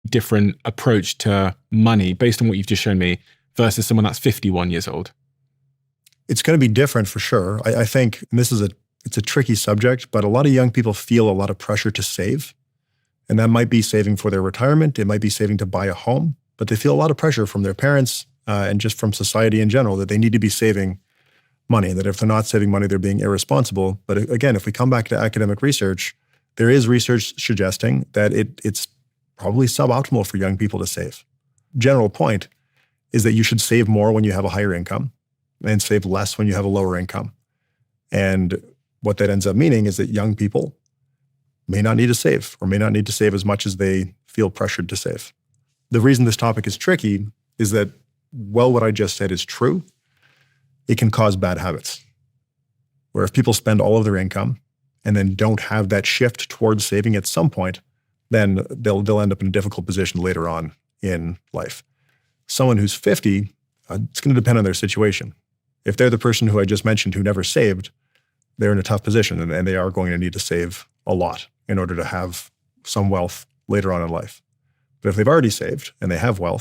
different approach to money based on what you've just shown me versus someone that's 51 years old? It's going to be different for sure. I think it's a tricky subject, but a lot of young people feel a lot of pressure to save. And that might be saving for their retirement. It might be saving to buy a home, but they feel a lot of pressure from their parents and just from society in general that they need to be saving money, and that if they're not saving money, they're being irresponsible. But again, if we come back to academic research, there is research suggesting that it's probably suboptimal for young people to save. General point is that you should save more when you have a higher income and save less when you have a lower income. And what that ends up meaning is that young people may not need to save or may not need to save as much as they feel pressured to save. The reason this topic is tricky is that, well, what I just said is true. It can cause bad habits, where if people spend all of their income and then don't have that shift towards saving at some point, then they'll end up in a difficult position later on in life. Someone who's 50, it's going to depend on their situation. If they're the person who I just mentioned who never saved, they're in a tough position and they are going to need to save a lot in order to have some wealth later on in life. But if they've already saved and they have wealth,